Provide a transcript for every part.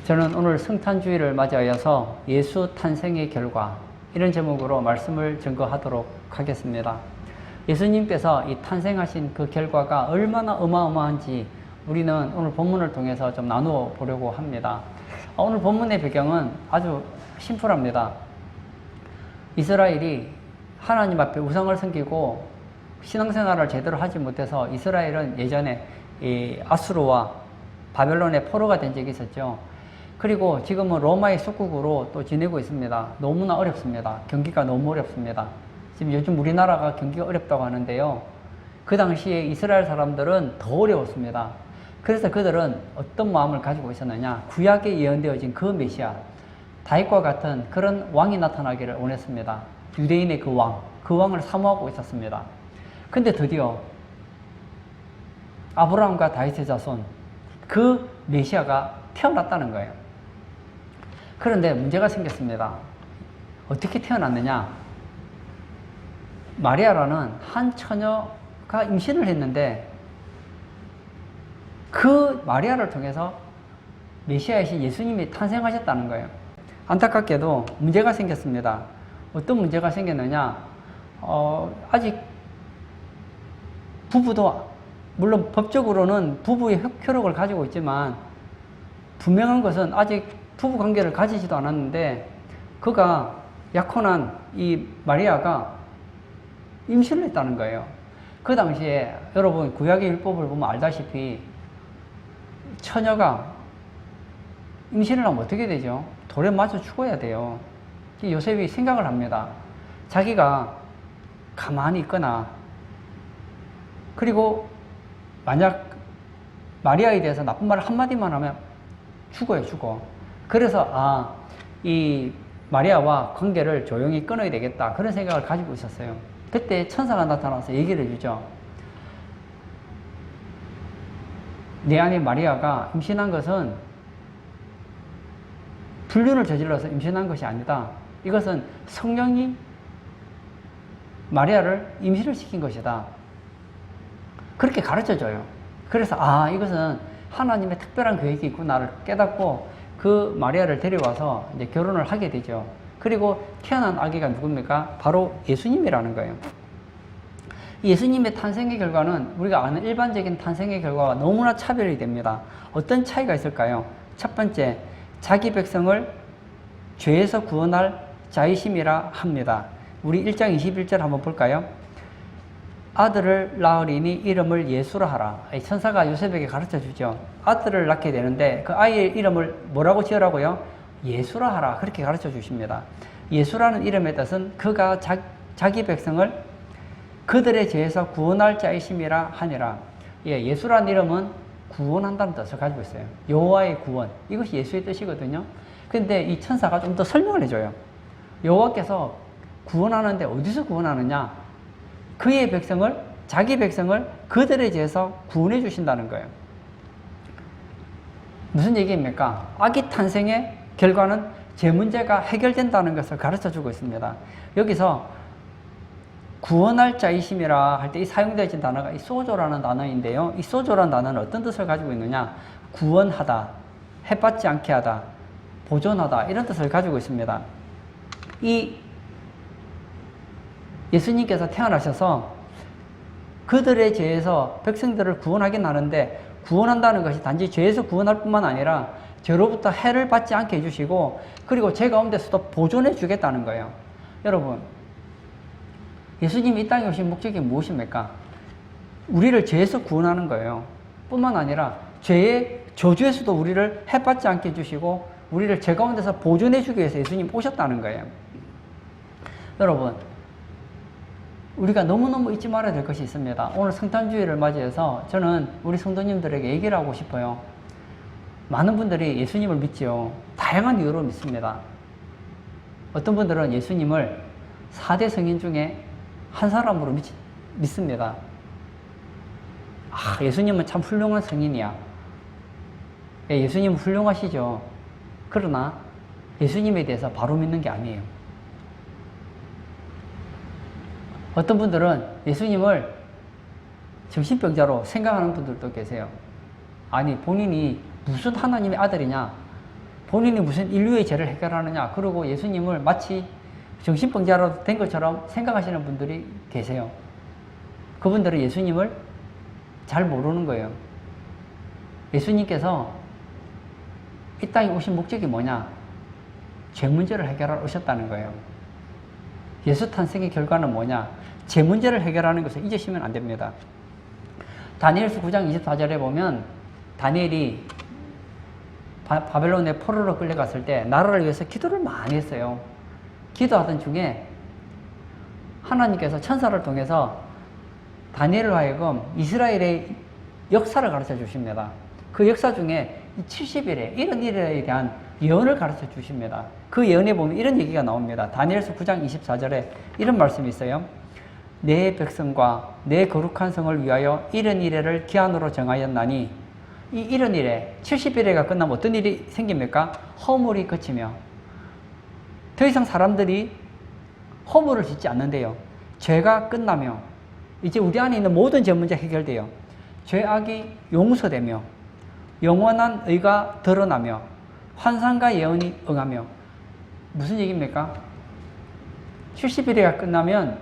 저는 오늘 성탄주의를 맞이하여서 예수 탄생의 결과 이런 제목으로 말씀을 증거하도록 하겠습니다. 예수님께서 이 탄생하신 그 결과가 얼마나 어마어마한지 우리는 오늘 본문을 통해서 좀 나누어 보려고 합니다. 오늘 본문의 배경은 아주 심플합니다. 이스라엘이 하나님 앞에 우상을 섬기고 신앙생활을 제대로 하지 못해서 이스라엘은 예전에 이 아수르와 바벨론의 포로가 된 적이 있었죠. 그리고 지금은 로마의 속국으로 또 지내고 있습니다. 너무나 어렵습니다. 경기가 너무 어렵습니다. 지금 요즘 우리나라가 경기가 어렵다고 하는데요. 그 당시에 이스라엘 사람들은 더 어려웠습니다. 그래서 그들은 어떤 마음을 가지고 있었느냐. 구약에 예언되어진 그 메시아, 다윗과 같은 그런 왕이 나타나기를 원했습니다. 유대인의 그 왕을 사모하고 있었습니다. 근데 드디어 아브라함과 다윗의 자손, 그 메시아가 태어났다는 거예요. 그런데 문제가 생겼습니다. 어떻게 태어났느냐? 마리아라는 한 처녀가 임신을 했는데 그 마리아를 통해서 메시아이신 예수님이 탄생하셨다는 거예요. 안타깝게도 문제가 생겼습니다. 어떤 문제가 생겼느냐? 아직 부부도 물론 법적으로는 부부의 효력을 가지고 있지만 분명한 것은 아직 부부 관계를 가지지도 않았는데 그가 약혼한 이 마리아가 임신을 했다는 거예요. 그 당시에 여러분 구약의 율법을 보면 알다시피 처녀가 임신을 하면 어떻게 되죠? 돌에 맞아 죽어야 돼요. 요셉이 생각을 합니다. 자기가 가만히 있거나 그리고 만약 마리아에 대해서 나쁜 말 한마디만 하면 죽어. 그래서 이 마리아와 관계를 조용히 끊어야 되겠다. 그런 생각을 가지고 있었어요. 그때 천사가 나타나서 얘기를 해주죠. 내 아내 마리아가 임신한 것은 불륜을 저질러서 임신한 것이 아니다. 이것은 성령이 마리아를 임신을 시킨 것이다. 그렇게 가르쳐줘요. 그래서 이것은 하나님의 특별한 계획이 있구나를 깨닫고 그 마리아를 데려와서 이제 결혼을 하게 되죠. 그리고 태어난 아기가 누굽니까? 바로 예수님이라는 거예요. 예수님의 탄생의 결과는 우리가 아는 일반적인 탄생의 결과와 너무나 차별이 됩니다. 어떤 차이가 있을까요? 첫 번째, 자기 백성을 죄에서 구원할 자이심이라 합니다. 우리 1장 21절 한번 볼까요? 아들을 낳으리니 이름을 예수라 하라. 천사가 요셉에게 가르쳐 주죠. 아들을 낳게 되는데 그 아이의 이름을 뭐라고 지으라고요? 예수라 하라. 그렇게 가르쳐 주십니다. 예수라는 이름의 뜻은 그가 자기 백성을 그들의 죄에서 구원할 자이심이라 하니라. 예수라는 이름은 구원한다는 뜻을 가지고 있어요. 여호와의 구원. 이것이 예수의 뜻이거든요. 근데 이 천사가 좀 더 설명을 해줘요. 여호와께서 구원하는데 어디서 구원하느냐? 그의 백성을, 자기 백성을 그들의 죄에서 구원해 주신다는 거예요. 무슨 얘기입니까? 아기 탄생의 결과는 죄 문제가 해결된다는 것을 가르쳐 주고 있습니다. 여기서 구원할 자이심이라 할 때 이 사용되어진 단어가 이 소조라는 단어인데요. 이 소조라는 단어는 어떤 뜻을 가지고 있느냐? 구원하다, 해받지 않게 하다, 보존하다 이런 뜻을 가지고 있습니다. 이 예수님께서 태어나셔서 그들의 죄에서 백성들을 구원하긴 하는데 구원한다는 것이 단지 죄에서 구원할 뿐만 아니라 죄로부터 해를 받지 않게 해주시고 그리고 죄 가운데서도 보존해 주겠다는 거예요. 여러분, 예수님이 이 땅에 오신 목적이 무엇입니까? 우리를 죄에서 구원하는 거예요. 뿐만 아니라 죄의 저주에서도 우리를 해받지 않게 해주시고 우리를 죄 가운데서 보존해 주기 위해서 예수님 오셨다는 거예요. 여러분, 우리가 너무너무 잊지 말아야 될 것이 있습니다. 오늘 성탄주의를 맞이해서 저는 우리 성도님들에게 얘기를 하고 싶어요. 많은 분들이 예수님을 믿지요. 다양한 이유로 믿습니다. 어떤 분들은 예수님을 4대 성인 중에 한 사람으로 믿습니다. 예수님은 참 훌륭한 성인이야. 예수님은 훌륭하시죠. 그러나 예수님에 대해서 바로 믿는 게 아니에요. 어떤 분들은 예수님을 정신병자로 생각하는 분들도 계세요. 아니, 본인이 무슨 하나님의 아들이냐? 본인이 무슨 인류의 죄를 해결하느냐. 그리고 예수님을 마치 정신병자로 된 것처럼 생각하시는 분들이 계세요. 그분들은 예수님을 잘 모르는 거예요. 예수님께서 이 땅에 오신 목적이 뭐냐? 죄 문제를 해결하러 오셨다는 거예요. 예수 탄생의 결과는 뭐냐? 죄 문제를 해결하는 것을 잊으시면 안 됩니다. 다니엘서 9장 24절에 보면 다니엘이 바벨론의 포로로 끌려갔을 때 나라를 위해서 기도를 많이 했어요. 기도하던 중에 하나님께서 천사를 통해서 다니엘을 하여금 이스라엘의 역사를 가르쳐 주십니다. 그 역사 중에 70일에 이런 일에 대한 예언을 가르쳐 주십니다. 그 예언에 보면 이런 얘기가 나옵니다. 다니엘서 9장 24절에 이런 말씀이 있어요. 내 백성과 내 거룩한 성을 위하여 이런 이래를 기한으로 정하였나니 이 이런 일에 70일에가 끝나면 어떤 일이 생깁니까? 허물이 그치며 더 이상 사람들이 허물을 짓지 않는데요. 죄가 끝나며 이제 우리 안에 있는 모든 죄 문제 해결돼요. 죄악이 용서되며 영원한 의가 드러나며 환상과 예언이 응하며 무슨 얘기입니까? 70일에가 끝나면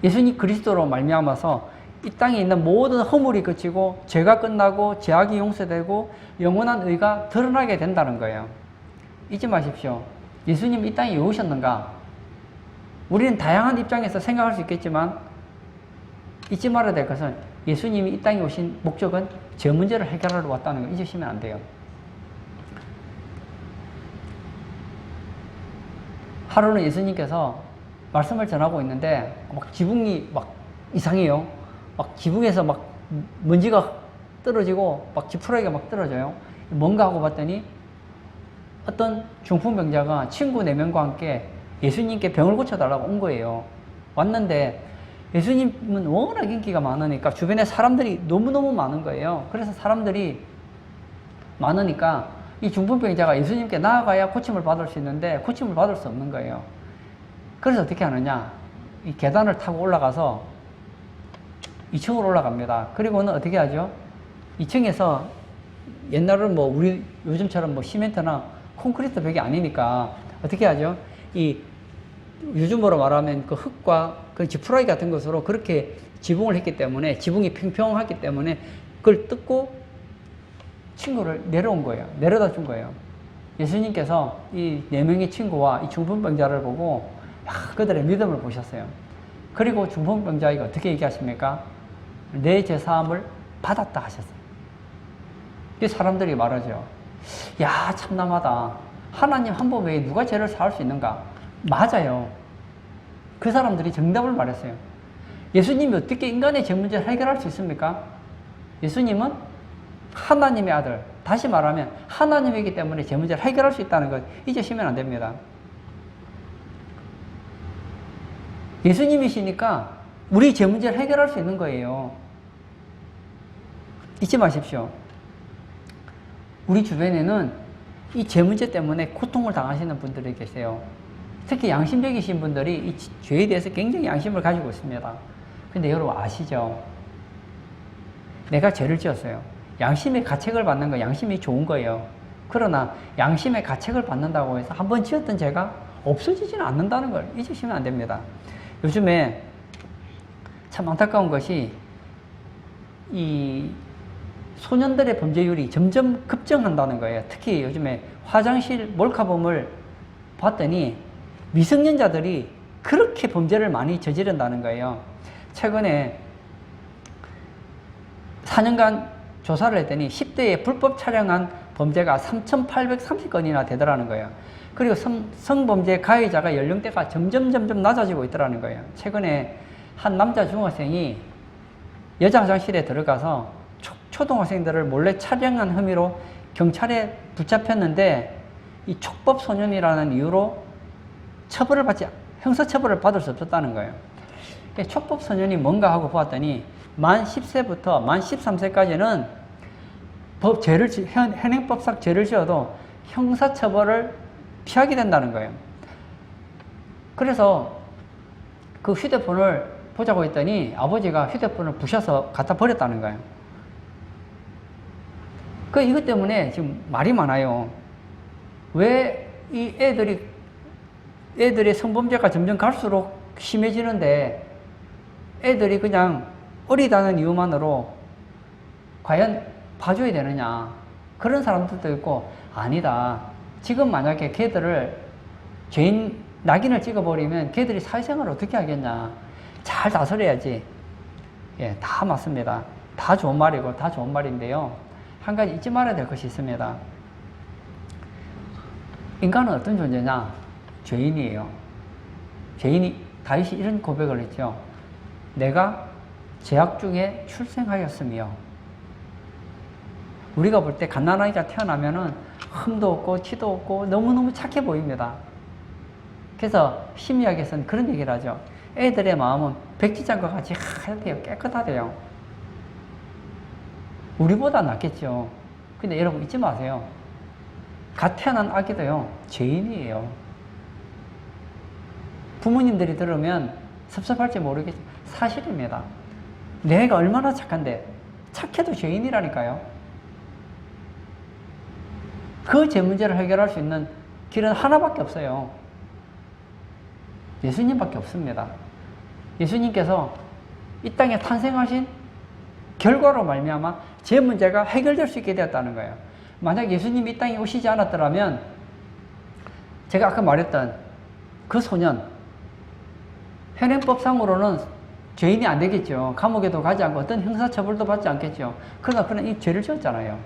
예수님 그리스도로 말미암아서 이 땅에 있는 모든 허물이 그치고 죄가 끝나고 죄악이 용서되고 영원한 의가 드러나게 된다는 거예요. 잊지 마십시오. 예수님 이 땅에 왜 오셨는가? 우리는 다양한 입장에서 생각할 수 있겠지만 잊지 말아야 될 것은 예수님이 이 땅에 오신 목적은 죄 문제를 해결하러 왔다는 거 잊으시면 안 돼요. 하루는 예수님께서 말씀을 전하고 있는데 막 지붕이 막 이상해요. 막 지붕에서 막 먼지가 떨어지고 막 지푸라기가 막 떨어져요. 뭔가 하고 봤더니 어떤 중풍병자가 친구 4명과 함께 예수님께 병을 고쳐달라고 온 거예요. 왔는데 예수님은 워낙 인기가 많으니까 주변에 사람들이 너무너무 많은 거예요. 그래서 사람들이 많으니까 이 중풍병자가 예수님께 나아가야 고침을 받을 수 있는데 고침을 받을 수 없는 거예요. 그래서 어떻게 하느냐? 이 계단을 타고 올라가서 2층으로 올라갑니다. 그리고는 어떻게 하죠? 2층에서 옛날은 뭐 우리 요즘처럼 뭐 시멘트나 콘크리트 벽이 아니니까 어떻게 하죠? 이 요즘으로 말하면 그 흙과 그 지푸라기 같은 것으로 그렇게 지붕을 했기 때문에 지붕이 평평하기 때문에 그걸 뜯고 친구를 내려온 거예요. 내려다 준 거예요. 예수님께서 이 4명의 친구와 이 중풍병자를 보고 그들의 믿음을 보셨어요. 그리고 중풍병자에게 어떻게 얘기하십니까? 내 죄사함을 받았다 하셨어요. 이 사람들이 말하죠. 야, 참남하다. 하나님 한 분 외에 누가 죄를 사할 수 있는가? 맞아요. 그 사람들이 정답을 말했어요. 예수님이 어떻게 인간의 죄 문제를 해결할 수 있습니까? 예수님은 하나님의 아들, 다시 말하면 하나님이기 때문에 죄 문제를 해결할 수 있다는 것 잊으시면 안 됩니다. 예수님이시니까 우리 죄 문제를 해결할 수 있는 거예요. 잊지 마십시오. 우리 주변에는 이 죄 문제 때문에 고통을 당하시는 분들이 계세요. 특히 양심적이신 분들이 이 죄에 대해서 굉장히 양심을 가지고 있습니다. 근데 여러분 아시죠? 내가 죄를 지었어요. 양심의 가책을 받는 건 양심이 좋은 거예요. 그러나 양심의 가책을 받는다고 해서 한번 지었던 죄가 없어지지는 않는다는 걸 잊으시면 안 됩니다. 요즘에 참 안타까운 것이 이 소년들의 범죄율이 점점 급증한다는 거예요. 특히 요즘에 화장실 몰카범을 봤더니 미성년자들이 그렇게 범죄를 많이 저지른다는 거예요. 최근에 4년간 조사를 했더니 10대에 불법 촬영한 범죄가 3,830건이나 되더라는 거예요. 그리고 성범죄 가해자가 연령대가 점점 낮아지고 있더라는 거예요. 최근에 한 남자 중학생이 여자 화장실에 들어가서 초등학생들을 몰래 촬영한 혐의로 경찰에 붙잡혔는데 이 촉법 소년이라는 이유로 형사처벌을 받을 수 없었다는 거예요. 촉법 소년이 뭔가 하고 보았더니 만 10세부터 만 13세까지는 현행법상 죄를 지어도 형사처벌을 피하게 된다는 거예요. 그래서 그 휴대폰을 보자고 했더니 아버지가 휴대폰을 부셔서 갖다 버렸다는 거예요. 이것 때문에 지금 말이 많아요. 왜 이 애들의 성범죄가 점점 갈수록 심해지는데 애들이 그냥 어리다는 이유만으로 과연 봐줘야 되느냐. 그런 사람들도 있고, 아니다. 지금 만약에 걔들을 죄인 낙인을 찍어버리면 걔들이 사회생활을 어떻게 하겠냐. 잘 다스려야지. 예, 다 맞습니다. 다 좋은 말이고 다 좋은 말인데요. 한 가지 잊지 말아야 될 것이 있습니다. 인간은 어떤 존재냐? 죄인이에요. 죄인이, 다윗이 이런 고백을 했죠. 내가 죄악 중에 출생하였으며, 우리가 볼 때 갓난아이가 태어나면은 흠도 없고 티도 없고 너무너무 착해 보입니다. 그래서 심리학에서는 그런 얘기를 하죠. 애들의 마음은 백지장과 같이 하얗대요. 깨끗하대요. 우리보다 낫겠죠. 근데 여러분 잊지 마세요. 갓 태어난 아기도요, 죄인이에요. 부모님들이 들으면 섭섭할지 모르겠지만 사실입니다. 내가 얼마나 착한데, 착해도 죄인이라니까요. 그 죄 문제를 해결할 수 있는 길은 하나밖에 없어요. 예수님밖에 없습니다. 예수님께서 이 땅에 탄생하신 결과로 말미암아 죄 문제가 해결될 수 있게 되었다는 거예요. 만약 예수님이 이 땅에 오시지 않았더라면 제가 아까 말했던 그 소년, 현행법상으로는 죄인이 안 되겠죠. 감옥에도 가지 않고 어떤 형사처벌도 받지 않겠죠. 그러나 그는 이 죄를 지었잖아요.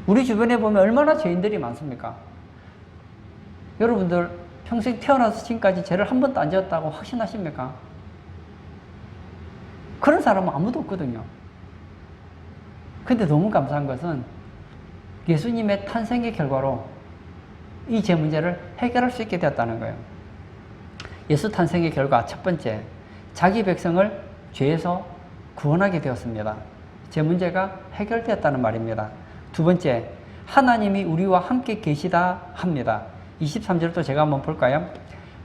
우리 주변에 보면 얼마나 죄인들이 많습니까? 여러분들 평생 태어나서 지금까지 죄를 한 번도 안 지었다고 확신하십니까? 그런 사람은 아무도 없거든요. 근데 너무 감사한 것은 예수님의 탄생의 결과로 이 죄 문제를 해결할 수 있게 되었다는 거예요. 예수 탄생의 결과 첫 번째, 자기 백성을 죄에서 구원하게 되었습니다. 죄 문제가 해결되었다는 말입니다. 두 번째, 하나님이 우리와 함께 계시다 합니다. 23절도 제가 한번 볼까요?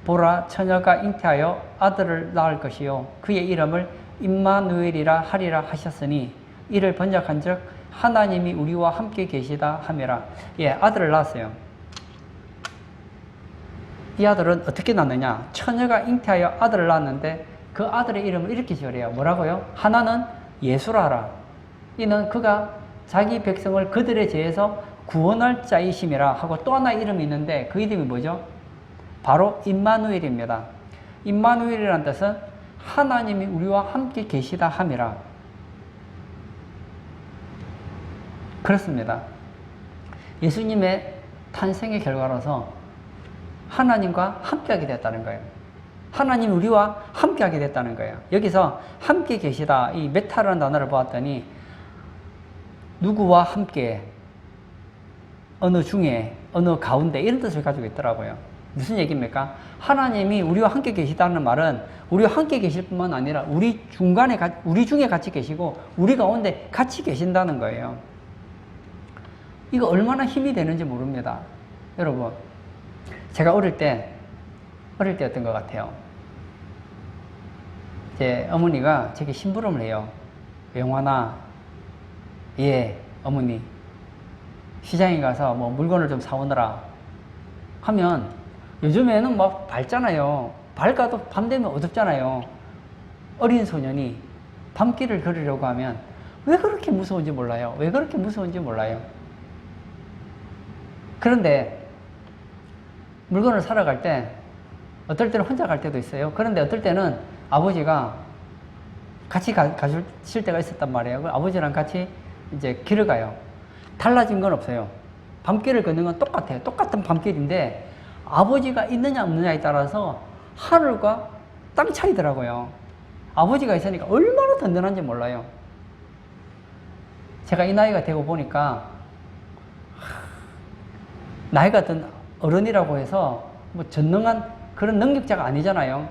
보라, 처녀가 잉태하여 아들을 낳을 것이요 그의 이름을 임마누엘이라 하리라 하셨으니 이를 번역한 즉 하나님이 우리와 함께 계시다 함이라. 예, 아들을 낳았어요. 이 아들은 어떻게 낳느냐? 처녀가 잉태하여 아들을 낳았는데 그 아들의 이름을 이렇게 지으래요. 뭐라고요? 하나는 예수라라. 이는 그가 자기 백성을 그들의 죄에서 구원할 자이심이라 하고 또 하나 이름이 있는데 그 이름이 뭐죠? 바로 임마누엘입니다. 임마누엘이라는 뜻은 하나님이 우리와 함께 계시다 함이라. 그렇습니다. 예수님의 탄생의 결과로서 하나님과 함께하게 됐다는 거예요. 하나님이 우리와 함께하게 됐다는 거예요. 여기서 함께 계시다, 이 메타라는 단어를 보았더니 누구와 함께, 어느 중에, 어느 가운데 이런 뜻을 가지고 있더라고요. 무슨 얘기입니까? 하나님이 우리와 함께 계시다는 말은 우리와 함께 계실 뿐만 아니라 우리 중에 같이 계시고 우리 가운데 같이 계신다는 거예요. 이거 얼마나 힘이 되는지 모릅니다. 여러분, 제가 어릴 때였던 것 같아요. 제 어머니가 제게 심부름을 해요. 영화나, 예, 어머니, 시장에 가서 뭐 물건을 좀 사오느라 하면 요즘에는 막 밝잖아요. 밝아도 밤 되면 어둡잖아요. 어린 소년이 밤길을 걸으려고 하면 왜 그렇게 무서운지 몰라요. 왜 그렇게 무서운지 몰라요. 그런데 물건을 사러 갈 때 어떨 때는 혼자 갈 때도 있어요. 그런데 어떨 때는 아버지가 같이 가실 때가 있었단 말이에요. 아버지랑 같이 이제 길을 가요. 달라진 건 없어요. 밤길을 걷는 건 똑같아요. 똑같은 밤길인데 아버지가 있느냐 없느냐에 따라서 하늘과 땅 차이더라고요. 아버지가 있으니까 얼마나 든든한지 몰라요. 제가 이 나이가 되고 보니까 나이가 든 어른이라고 해서 뭐 전능한 그런 능력자가 아니잖아요.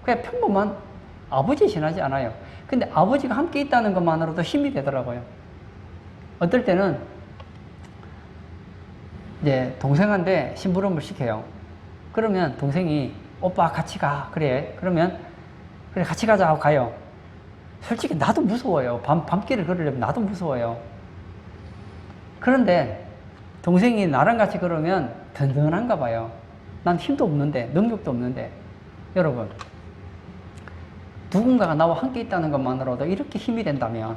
그냥 평범한 아버지 지나지 않아요. 근데 아버지가 함께 있다는 것만으로도 힘이 되더라고요. 어떨 때는 이제 동생한테 심부름을 시켜요. 그러면 동생이 오빠 같이 가. 그래. 그러면 같이 가자 하고 가요. 솔직히 나도 무서워요. 밤길을 걸으려면 나도 무서워요. 그런데 동생이 나랑 같이 걸으면 든든한가 봐요. 난 힘도 없는데, 능력도 없는데. 여러분, 누군가가 나와 함께 있다는 것만으로도 이렇게 힘이 된다면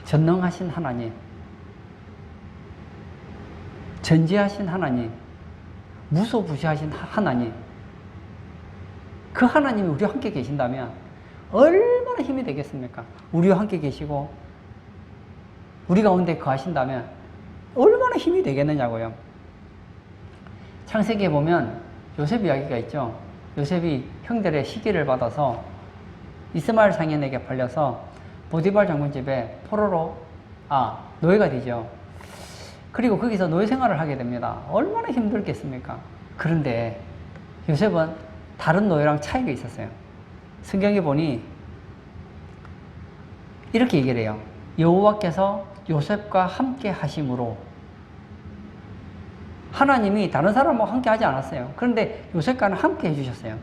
전능하신 하나님, 전지하신 하나님, 무소부시하신 하나님, 그 하나님이 우리와 함께 계신다면 얼마나 힘이 되겠습니까? 우리와 함께 계시고 우리 가운데 거하신다면 얼마나 힘이 되겠느냐고요. 창세기에 보면 요셉 이야기가 있죠. 요셉이 형들의 시기를 받아서 이스마엘 상인에게 팔려서 보디발 장군 집에 포로로 노예가 되죠. 그리고 거기서 노예 생활을 하게 됩니다. 얼마나 힘들겠습니까? 그런데 요셉은 다른 노예랑 차이가 있었어요. 성경에 보니 이렇게 얘기를 해요. 여호와께서 요셉과 함께 하심으로, 하나님이 다른 사람하고 함께 하지 않았어요. 그런데 요셉과는 함께 해주셨어요.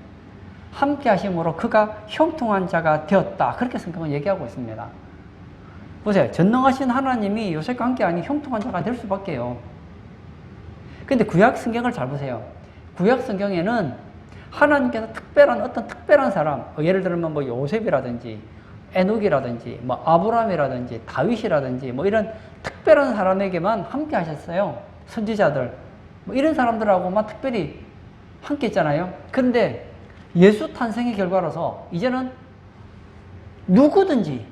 함께 하심으로 그가 형통한 자가 되었다. 그렇게 성경은 얘기하고 있습니다. 보세요. 전능하신 하나님이 요셉과 함께 하니 형통한 자가 될 수밖에요. 근데 구약 성경을 잘 보세요. 구약 성경에는 하나님께서 어떤 특별한 사람, 예를 들면 뭐 요셉이라든지 에녹이라든지 뭐 아브라함이라든지 다윗이라든지 뭐 이런 특별한 사람에게만 함께 하셨어요. 선지자들 뭐 이런 사람들하고만 특별히 함께 했잖아요. 그런데 예수 탄생의 결과로서 이제는 누구든지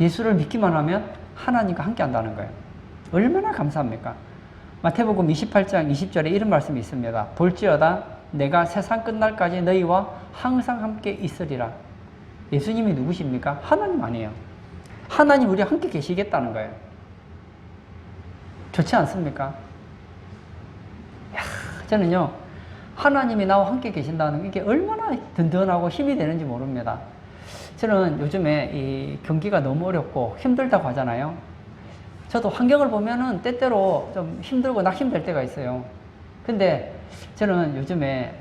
예수를 믿기만 하면 하나님과 함께 한다는 거예요. 얼마나 감사합니까? 마태복음 28장 20절에 이런 말씀이 있습니다. 볼지어다 내가 세상 끝날까지 너희와 항상 함께 있으리라. 예수님이 누구십니까? 하나님 아니에요. 하나님 우리와 함께 계시겠다는 거예요. 좋지 않습니까? 저는요, 하나님이 나와 함께 계신다는 게 이게 얼마나 든든하고 힘이 되는지 모릅니다. 저는 요즘에 이 경기가 너무 어렵고 힘들다고 하잖아요. 저도 환경을 보면은 때때로 좀 힘들고 낙심될 때가 있어요. 근데 저는 요즘인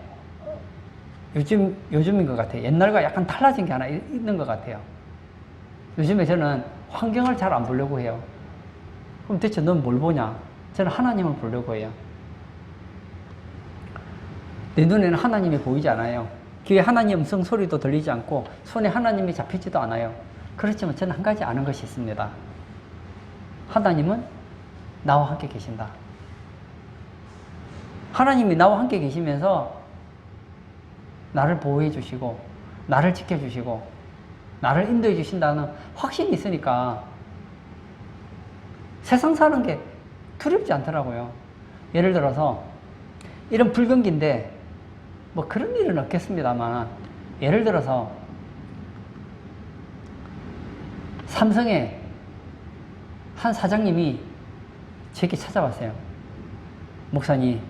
것 같아요. 옛날과 약간 달라진 게 하나 있는 것 같아요. 요즘에 저는 환경을 잘 안 보려고 해요. 그럼 대체 넌 뭘 보냐? 저는 하나님을 보려고 해요. 내 눈에는 하나님이 보이지 않아요. 귀에 하나님 음성 소리도 들리지 않고 손에 하나님이 잡히지도 않아요. 그렇지만 저는 한 가지 아는 것이 있습니다. 하나님은 나와 함께 계신다. 하나님이 나와 함께 계시면서 나를 보호해 주시고 나를 지켜주시고 나를 인도해 주신다는 확신이 있으니까 세상 사는 게 두렵지 않더라고요. 예를 들어서 이런 불경기인데 뭐 그런 일은 없겠습니다만 예를 들어서 삼성의 한 사장님이 제게 찾아왔어요. 목사님,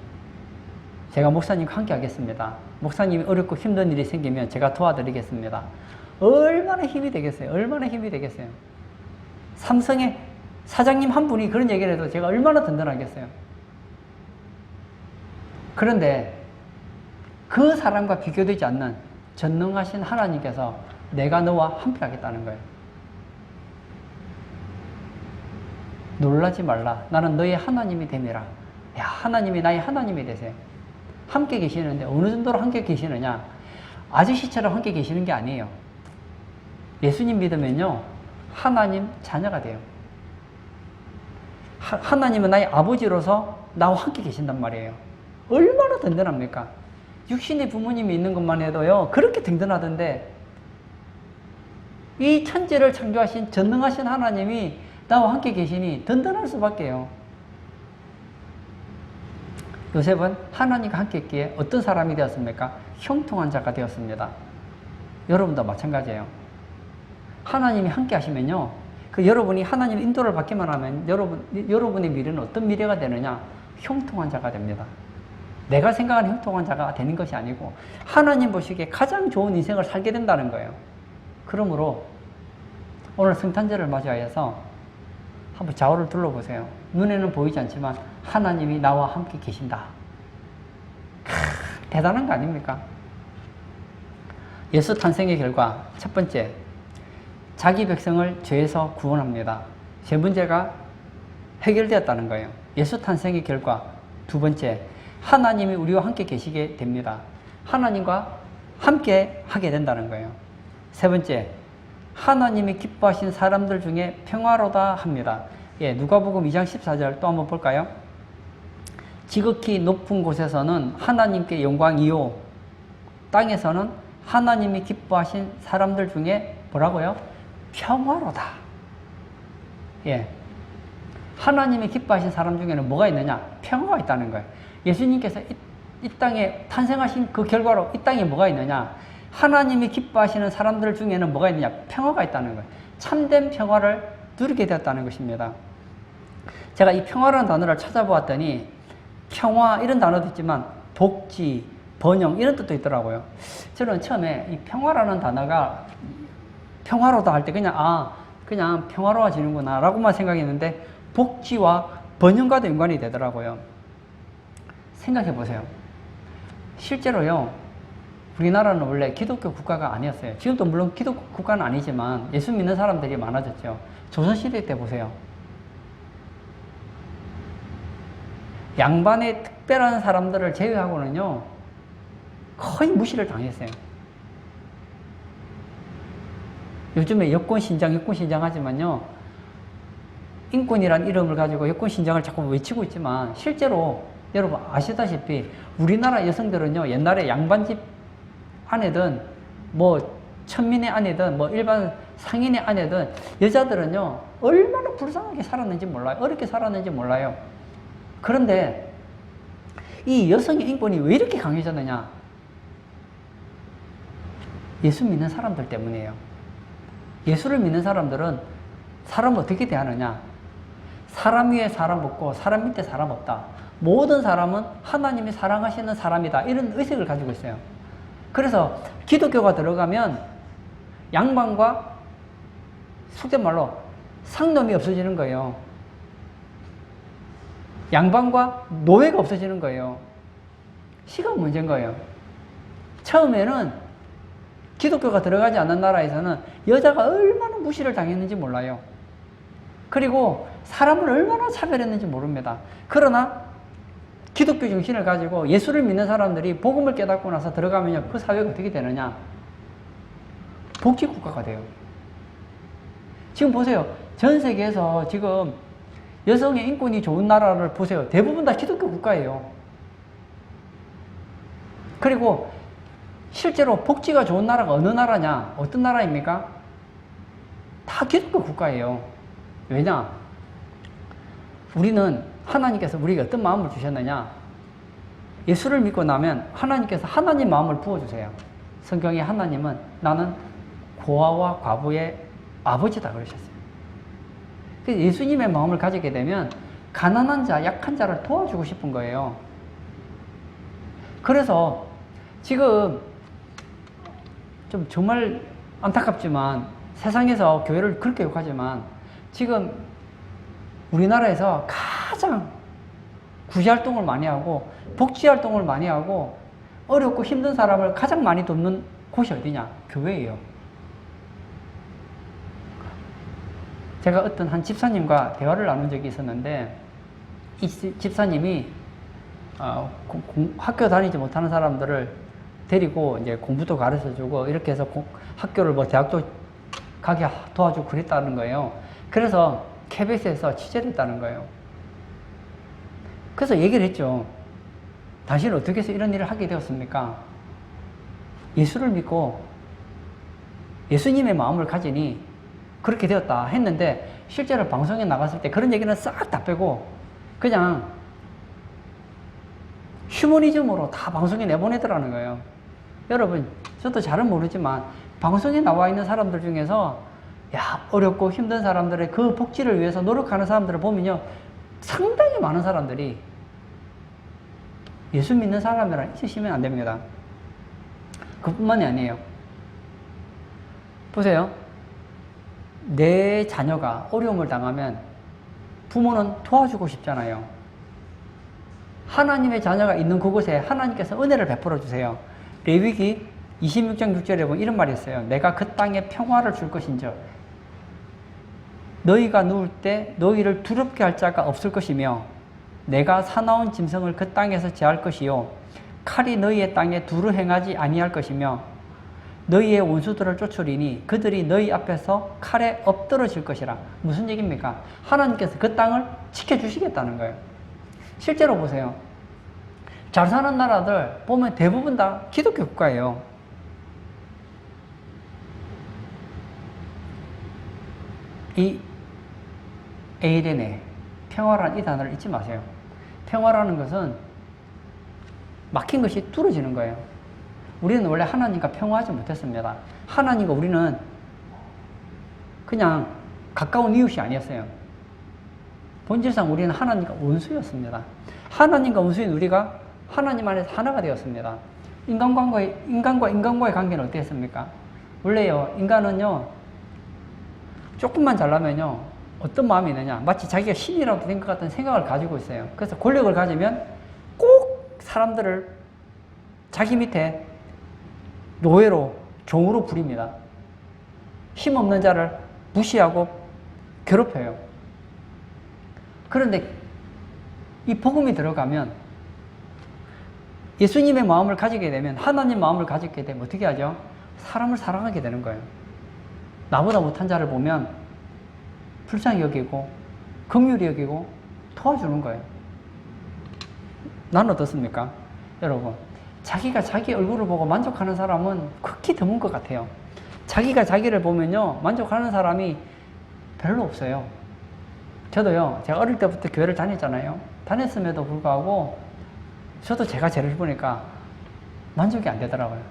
제가 목사님과 함께 하겠습니다. 목사님이 어렵고 힘든 일이 생기면 제가 도와드리겠습니다. 얼마나 힘이 되겠어요? 얼마나 힘이 되겠어요? 삼성의 사장님 한 분이 그런 얘기를 해도 제가 얼마나 든든하겠어요? 그런데 그 사람과 비교되지 않는 전능하신 하나님께서 내가 너와 함께 하겠다는 거예요. 놀라지 말라. 나는 너의 하나님이 됨이라. 야, 하나님이 나의 하나님이 되세요. 함께 계시는데 어느 정도로 함께 계시느냐? 아저씨처럼 함께 계시는 게 아니에요. 예수님 믿으면요, 하나님 자녀가 돼요. 하나님은 나의 아버지로서 나와 함께 계신단 말이에요. 얼마나 든든합니까? 육신의 부모님이 있는 것만 해도요, 그렇게 든든하던데, 이 천지를 창조하신 전능하신 하나님이 나와 함께 계시니 든든할 수밖에요. 요셉은 하나님과 함께 있기에 어떤 사람이 되었습니까? 형통한 자가 되었습니다. 여러분도 마찬가지예요. 하나님이 함께 하시면요, 여러분이 하나님 인도를 받기만 하면 여러분의 미래는 어떤 미래가 되느냐? 형통한 자가 됩니다. 내가 생각하는 형통한 자가 되는 것이 아니고 하나님 보시기에 가장 좋은 인생을 살게 된다는 거예요. 그러므로 오늘 성탄절을 맞이하여서 한번 좌우를 둘러보세요. 눈에는 보이지 않지만 하나님이 나와 함께 계신다. 대단한 거 아닙니까? 예수 탄생의 결과 첫 번째, 자기 백성을 죄에서 구원합니다. 세 번째가 해결되었다는 거예요. 예수 탄생의 결과. 두 번째, 하나님이 우리와 함께 계시게 됩니다. 하나님과 함께 하게 된다는 거예요. 세 번째, 하나님이 기뻐하신 사람들 중에 평화로다 합니다. 예, 누가복음 2장 14절 또 한번 볼까요? 지극히 높은 곳에서는 하나님께 영광이요, 땅에서는 하나님이 기뻐하신 사람들 중에 뭐라고요? 평화로다. 예, 하나님이 기뻐하신 사람 중에는 뭐가 있느냐? 평화가 있다는 거예요. 예수님께서 이 땅에 탄생하신 그 결과로 이 땅에 뭐가 있느냐? 하나님이 기뻐하시는 사람들 중에는 뭐가 있느냐? 평화가 있다는 거예요. 참된 평화를 누리게 되었다는 것입니다. 제가 이 평화라는 단어를 찾아보았더니 평화 이런 단어도 있지만 복지, 번영 이런 뜻도 있더라고요. 저는 처음에 이 평화라는 단어가 평화로다 할 때 그냥 평화로워지는구나 라고만 생각했는데 복지와 번영과도 연관이 되더라고요. 생각해 보세요. 실제로요, 우리나라는 원래 기독교 국가가 아니었어요. 지금도 물론 기독교 국가는 아니지만 예수 믿는 사람들이 많아졌죠. 조선시대 때 보세요. 양반의 특별한 사람들을 제외하고는요, 거의 무시를 당했어요. 요즘에 여권신장 하지만요, 인권이란 이름을 가지고 여권신장을 자꾸 외치고 있지만 실제로 여러분 아시다시피 우리나라 여성들은요, 옛날에 양반집 아내든 뭐 천민의 아내든 뭐 일반 상인의 아내든 여자들은요 얼마나 불쌍하게 살았는지 몰라요. 어렵게 살았는지 몰라요. 그런데 이 여성의 인권이 왜 이렇게 강해졌느냐? 예수 믿는 사람들 때문이에요. 예수를 믿는 사람들은 사람을 어떻게 대하느냐? 사람 위에 사람 없고 사람 밑에 사람 없다. 모든 사람은 하나님이 사랑하시는 사람이다. 이런 의식을 가지고 있어요. 그래서 기독교가 들어가면 양반과 속된 말로 상놈이 없어지는 거예요. 양반과 노예가 없어지는 거예요. 시간 문제인 거예요. 처음에는 기독교가 들어가지 않는 나라에서는 여자가 얼마나 무시를 당했는지 몰라요. 그리고 사람을 얼마나 차별했는지 모릅니다. 그러나 기독교 정신을 가지고 예수를 믿는 사람들이 복음을 깨닫고 나서 들어가면요, 그 사회가 어떻게 되느냐? 복지국가가 돼요. 지금 보세요. 전 세계에서 지금 여성의 인권이 좋은 나라를 보세요. 대부분 다 기독교 국가예요. 그리고 실제로 복지가 좋은 나라가 어느 나라냐? 어떤 나라입니까? 다 기독교 국가예요. 왜냐? 우리는 하나님께서 우리에게 어떤 마음을 주셨느냐? 예수를 믿고 나면 하나님께서 하나님 마음을 부어주세요. 성경에 하나님은 나는 고아와 과부의 아버지다 그러셨어요. 그래서 예수님의 마음을 가지게 되면 가난한 자, 약한 자를 도와주고 싶은 거예요. 그래서 지금 좀 정말 안타깝지만 세상에서 교회를 그렇게 욕하지만 지금 우리나라에서 가장 구제활동을 많이 하고 복지활동을 많이 하고 어렵고 힘든 사람을 가장 많이 돕는 곳이 어디냐? 교회예요. 제가 어떤 한 집사님과 대화를 나눈 적이 있었는데 이 집사님이 학교 다니지 못하는 사람들을 데리고 이제 공부도 가르쳐주고 이렇게 해서 학교를 뭐 대학도 가게 도와주고 그랬다는 거예요. 그래서 KBS에서 취재를 했다는 거예요. 그래서 얘기를 했죠. 당신은 어떻게 해서 이런 일을 하게 되었습니까? 예수를 믿고 예수님의 마음을 가지니 그렇게 되었다 했는데 실제로 방송에 나갔을 때 그런 얘기는 싹 다 빼고 그냥 휴머니즘으로 다 방송에 내보내더라는 거예요. 여러분, 저도 잘은 모르지만 방송에 나와 있는 사람들 중에서 어렵고 힘든 사람들의 그 복지를 위해서 노력하는 사람들을 보면요, 상당히 많은 사람들이 예수 믿는 사람이랑 잊으시면 안 됩니다. 그뿐만이 아니에요. 보세요. 내 자녀가 어려움을 당하면 부모는 도와주고 싶잖아요. 하나님의 자녀가 있는 그곳에 하나님께서 은혜를 베풀어 주세요. 레위기 26장 6절에 보면 이런 말이 있어요. 내가 그 땅에 평화를 줄 것인즉 너희가 누울 때 너희를 두렵게 할 자가 없을 것이며 내가 사나운 짐승을 그 땅에서 제할 것이요 칼이 너희의 땅에 두루 행하지 아니할 것이며 너희의 원수들을 쫓으리니 그들이 너희 앞에서 칼에 엎드러질 것이라. 무슨 얘기입니까? 하나님께서 그 땅을 지켜주시겠다는 거예요. 실제로 보세요. 잘 사는 나라들 보면 대부분 다 기독교 국가예요. 이 에이레네, 평화라는 이 단어를 잊지 마세요. 평화라는 것은 막힌 것이 뚫어지는 거예요. 우리는 원래 하나님과 평화하지 못했습니다. 하나님과 우리는 그냥 가까운 이웃이 아니었어요. 본질상 우리는 하나님과 원수였습니다. 하나님과 원수인 우리가 하나님 안에서 하나가 되었습니다. 인간과 인간과의 관계는 어땠습니까? 원래요, 인간은요, 조금만 잘나면요, 어떤 마음이 있느냐, 마치 자기가 신이라도 된 것 같은 생각을 가지고 있어요. 그래서 권력을 가지면 꼭 사람들을 자기 밑에 노예로, 종으로 부립니다. 힘없는 자를 무시하고 괴롭혀요. 그런데 이 복음이 들어가면 예수님의 마음을 가지게 되면, 하나님 마음을 가지게 되면 어떻게 하죠? 사람을 사랑하게 되는 거예요. 나보다 못한 자를 보면 불쌍히 여기고 긍휼히 여기고 도와주는 거예요. 난 어떻습니까? 여러분, 자기가 자기 얼굴을 보고 만족하는 사람은 극히 드문 것 같아요. 자기가 자기를 보면요, 만족하는 사람이 별로 없어요. 저도요, 제가 어릴 때부터 교회를 다녔잖아요. 다녔음에도 불구하고 저도 제가 죄를 보니까 만족이 안 되더라고요.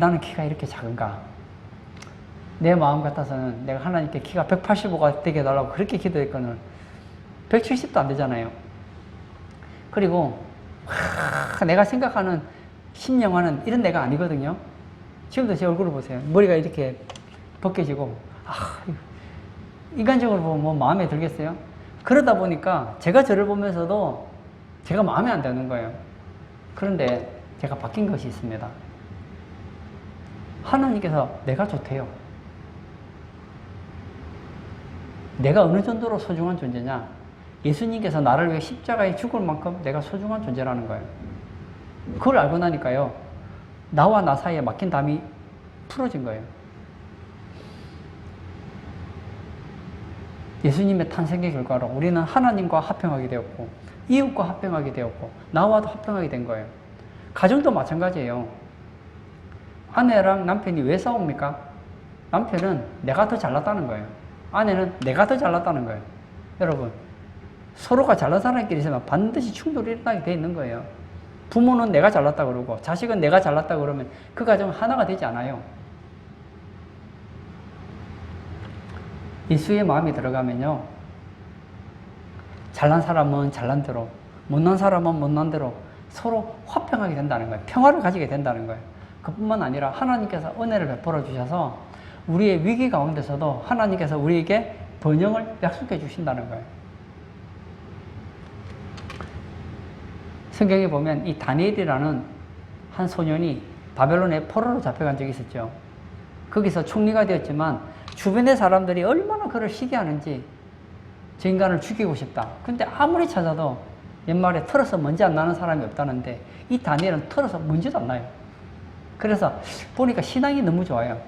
나는 키가 이렇게 작은가? 내 마음 같아서는 내가 하나님께 키가 185가 되게 해달라고 그렇게 기도했거든. 170도 안 되잖아요. 그리고 내가 생각하는 신영화는 이런 내가 아니거든요. 지금도 제 얼굴을 보세요. 머리가 이렇게 벗겨지고, 인간적으로 보면 뭐 마음에 들겠어요? 그러다 보니까 제가 저를 보면서도 제가 마음에 안 드는 거예요. 그런데 제가 바뀐 것이 있습니다. 하나님께서 내가 좋대요. 내가 어느 정도로 소중한 존재냐? 예수님께서 나를 위해 십자가에 죽을 만큼 내가 소중한 존재라는 거예요. 그걸 알고 나니까요, 나와 나 사이에 막힌 담이 풀어진 거예요. 예수님의 탄생의 결과로 우리는 하나님과 합평하게 되었고, 이웃과 합평하게 되었고, 나와도 합평하게 된 거예요. 가정도 마찬가지예요. 아내랑 남편이 왜 싸웁니까? 남편은 내가 더 잘났다는 거예요. 아내는 내가 더 잘났다는 거예요. 여러분, 서로가 잘난 사람끼리 있으면 반드시 충돌이 일어나게 돼 있는 거예요. 부모는 내가 잘났다 그러고 자식은 내가 잘났다 그러면 그 가정은 하나가 되지 않아요. 예수의 마음이 들어가면요, 잘난 사람은 잘난 대로, 못난 사람은 못난 대로 서로 화평하게 된다는 거예요. 평화를 가지게 된다는 거예요. 그뿐만 아니라 하나님께서 은혜를 베풀어 주셔서 우리의 위기 가운데서도 하나님께서 우리에게 번영을 약속해 주신다는 거예요. 성경에 보면 이 다니엘이라는 한 소년이 바벨론의 포로로 잡혀간 적이 있었죠. 거기서 총리가 되었지만 주변의 사람들이 얼마나 그를 시기하는지, 저 인간을 죽이고 싶다. 근데 아무리 찾아도 옛말에 털어서 먼지 안 나는 사람이 없다는데 이 다니엘은 털어서 먼지도 안 나요. 그래서 보니까 신앙이 너무 좋아요.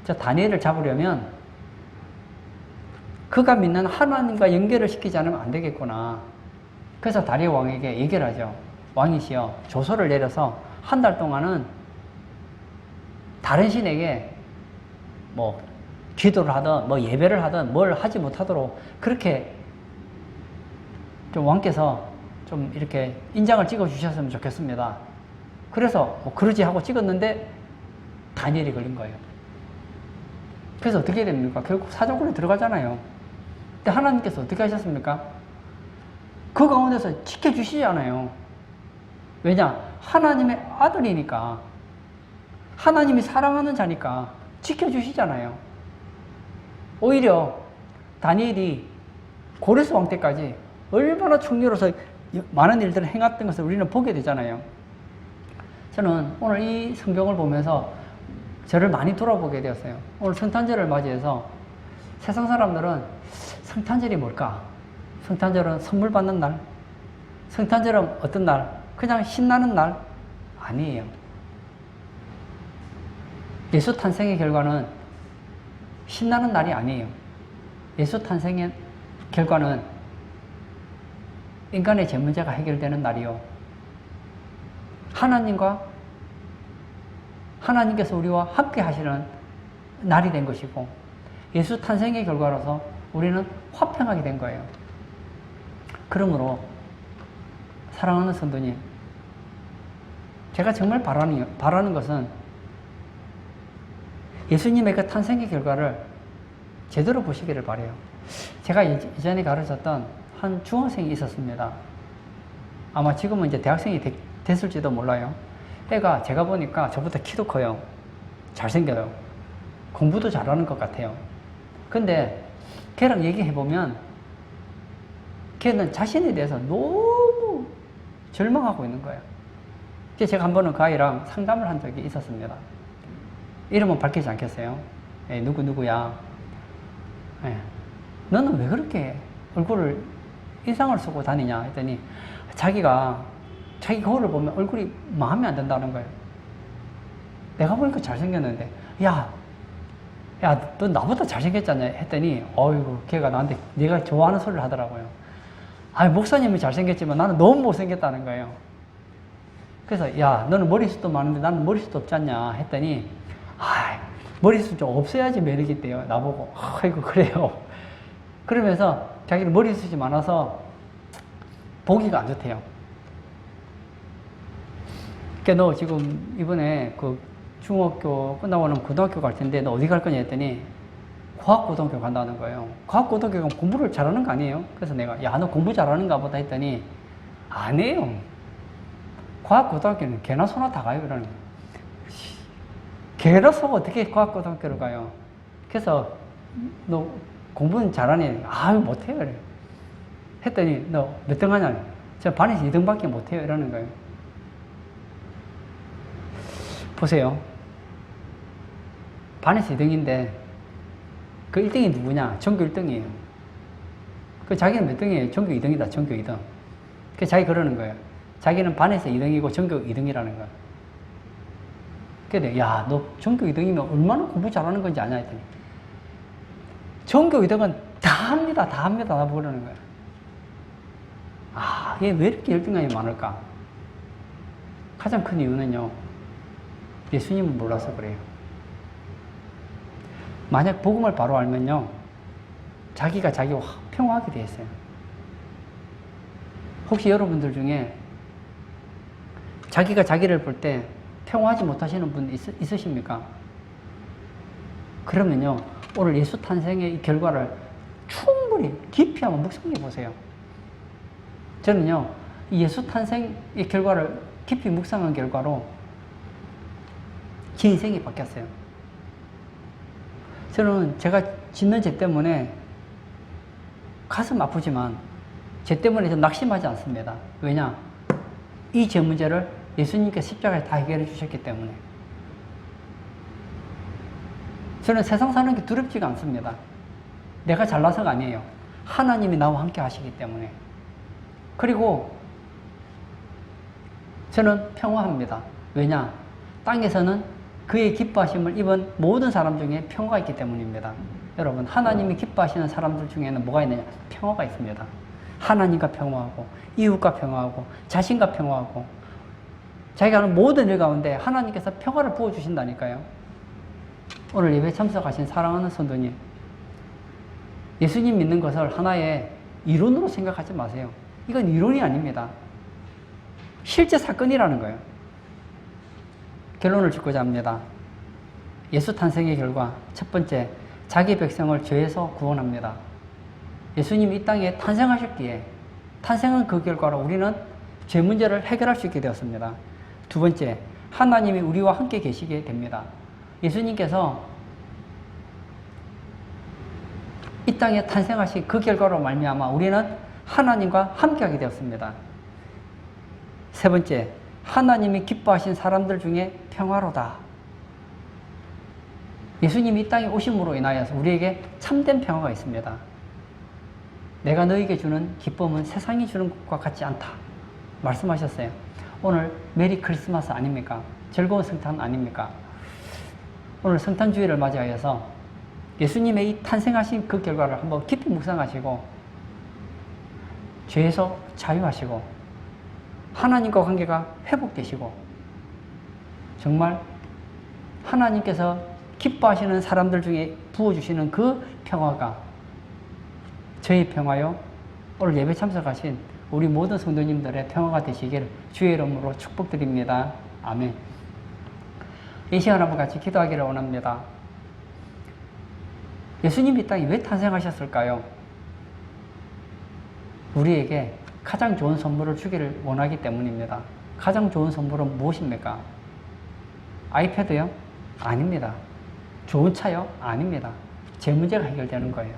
저 다니엘을 잡으려면 그가 믿는 하나님과 연결을 시키지 않으면 안 되겠구나. 그래서 다리오 왕에게 얘기를 하죠. 왕이시여, 조서를 내려서 한 달 동안은 다른 신에게 뭐 기도를 하든 뭐 예배를 하든 뭘 하지 못하도록 그렇게 좀 왕께서 좀 이렇게 인장을 찍어 주셨으면 좋겠습니다. 그래서 뭐 그러지 하고 찍었는데 다니엘이 걸린 거예요. 그래서 어떻게 됩니까? 결국 사정권에 들어가잖아요. 근데 하나님께서 어떻게 하셨습니까? 그 가운데서 지켜주시잖아요. 왜냐? 하나님의 아들이니까, 하나님이 사랑하는 자니까 지켜주시잖아요. 오히려 다니엘이 고레스 왕 때까지 얼마나 총리로서 많은 일들을 행했던 것을 우리는 보게 되잖아요. 저는 오늘 이 성경을 보면서 저를 많이 돌아보게 되었어요. 오늘 성탄절을 맞이해서 세상 사람들은 성탄절이 뭘까? 성탄절은 선물 받는 날? 성탄절은 어떤 날? 그냥 신나는 날? 아니에요. 예수 탄생의 결과는 신나는 날이 아니에요. 예수 탄생의 결과는 인간의 제 문제가 해결되는 날이요. 하나님께서 우리와 함께 하시는 날이 된 것이고, 예수 탄생의 결과로서 우리는 화평하게 된 거예요. 그러므로 사랑하는 성도님, 제가 정말 바라는 것은 예수님의 그 탄생의 결과를 제대로 보시기를 바라요. 제가 이전에 가르쳤던 한 중학생이 있었습니다. 아마 지금은 이제 대학생이 됐을지도 몰라요. 애가 제가 보니까 저보다 키도 커요. 잘생겨요. 공부도 잘하는 것 같아요. 근데 걔랑 얘기해보면 걔는 자신에 대해서 너무 절망하고 있는 거예요. 제가 한 번은 그 아이랑 상담을 한 적이 있었습니다. 이름은 밝히지 않겠어요? 누구야? 너는 왜 그렇게 얼굴을 인상을 쓰고 다니냐 했더니 자기가 자기 거울을 보면 얼굴이 마음에 안 든다는 거예요. 내가 보니까 잘생겼는데 야 너 나보다 잘생겼잖아 했더니 어이구 걔가 나한테 네가 좋아하는 소리를 하더라고요. 목사님이 잘생겼지만 나는 너무 못생겼다는 거예요. 그래서 야 너는 머리숱도 많은데 나는 머리숱도 없지 않냐 했더니 머리숱 좀 없어야지 매력이 있대요. 나보고 아이고 그래요. 그러면서 자기는 머리숱이 많아서 보기가 안 좋대요. 그러니까 너 지금 이번에 그 중학교 끝나고는 고등학교 갈 텐데 너 어디 갈 거냐 했더니 과학고등학교 간다는 거예요. 과학고등학교가 공부를 잘하는 거 아니에요? 그래서 내가 야 너 공부 잘하는가 보다 했더니 아니에요. 과학고등학교는 개나 소나 다 가요. 그러는 거예요. 개나 소가 어떻게 과학고등학교를 가요? 그래서 너 공부는 잘하니? 못해요. 그래. 했더니 너 몇 등 하냐? 저 반에서 2등밖에 못해요. 이러는 거예요. 보세요. 반에서 2등인데 그 1등이 누구냐? 전교 1등이에요. 그 자기는 몇 등이에요? 전교 2등이다. 전교 2등. 그 자기 그러는 거예요. 자기는 반에서 2등이고 전교 2등이라는 거예요. 그래, 야, 너 전교 2등이면 얼마나 공부 잘하는 건지 아냐 했더니 전교 2등은 다 합니다. 나보고 그러는 거예요. 얘 왜 이렇게 열등감이 많을까? 가장 큰 이유는요, 예수님을 몰라서 그래요. 만약 복음을 바로 알면요, 자기가 자기와 평화하게 되어 있어요. 혹시 여러분들 중에 자기가 자기를 볼 때 평화하지 못하시는 분 있으십니까? 그러면요, 오늘 예수 탄생의 이 결과를 충분히 깊이 한번 묵상해 보세요. 저는요, 이 예수 탄생의 결과를 깊이 묵상한 결과로 제 인생이 바뀌었어요. 저는 제가 짓는 죄 때문에 가슴 아프지만 죄 때문에 좀 낙심하지 않습니다. 왜냐? 이 죄 문제를 예수님께서 십자가에 다 해결해 주셨기 때문에. 저는 세상 사는 게 두렵지가 않습니다. 내가 잘나서가 아니에요. 하나님이 나와 함께 하시기 때문에. 그리고 저는 평화합니다. 왜냐? 땅에서는 그의 기뻐하심을 입은 모든 사람 중에 평화가 있기 때문입니다. 여러분, 하나님이 기뻐하시는 사람들 중에는 뭐가 있느냐? 평화가 있습니다. 하나님과 평화하고, 이웃과 평화하고, 자신과 평화하고, 자기가 하는 모든 일 가운데 하나님께서 평화를 부어주신다니까요. 오늘 예배 참석하신 사랑하는 성도님, 예수님 믿는 것을 하나의 이론으로 생각하지 마세요. 이건 이론이 아닙니다. 실제 사건이라는 거예요. 결론을 짓고자 합니다. 예수 탄생의 결과, 첫 번째, 자기 백성을 죄에서 구원합니다. 예수님이 이 땅에 탄생하셨기에 탄생한 그 결과로 우리는 죄 문제를 해결할 수 있게 되었습니다. 두 번째, 하나님이 우리와 함께 계시게 됩니다. 예수님께서 이 땅에 탄생하신 그 결과로 말미암아 우리는 하나님과 함께하게 되었습니다. 세 번째, 하나님이 기뻐하신 사람들 중에 평화로다. 예수님이 이 땅에 오심으로 인하여서 우리에게 참된 평화가 있습니다. 내가 너에게 주는 기쁨은 세상이 주는 것과 같지 않다 말씀하셨어요. 오늘 메리 크리스마스 아닙니까? 즐거운 성탄 아닙니까? 오늘 성탄주의를 맞이하여서 예수님의 이 탄생하신 그 결과를 한번 깊이 묵상하시고 죄에서 자유하시고 하나님과 관계가 회복되시고 정말 하나님께서 기뻐하시는 사람들 중에 부어주시는 그 평화가 저의 평화요 오늘 예배 참석하신 우리 모든 성도님들의 평화가 되시길 주의 이름으로 축복드립니다. 아멘. 이 시간 한번 같이 기도하기를 원합니다. 예수님이 이 땅에 왜 탄생하셨을까요? 우리에게 가장 좋은 선물을 주기를 원하기 때문입니다. 가장 좋은 선물은 무엇입니까? 아이패드요? 아닙니다. 좋은 차요? 아닙니다. 제 문제가 해결되는 거예요.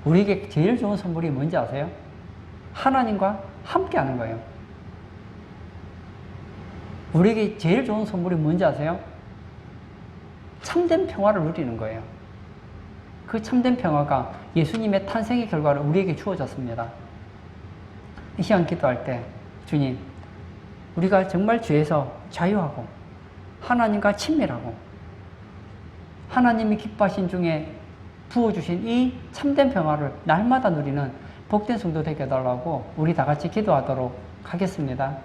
우리에게 제일 좋은 선물이 뭔지 아세요? 하나님과 함께 하는 거예요. 우리에게 제일 좋은 선물이 뭔지 아세요? 참된 평화를 누리는 거예요. 그 참된 평화가 예수님의 탄생의 결과로 우리에게 주어졌습니다. 이 시간 기도할 때 주님, 우리가 정말 죄에서 자유하고 하나님과 친밀하고 하나님이 기뻐하신 중에 부어주신 이 참된 평화를 날마다 누리는 복된 성도 되게 해달라고 우리 다 같이 기도하도록 하겠습니다.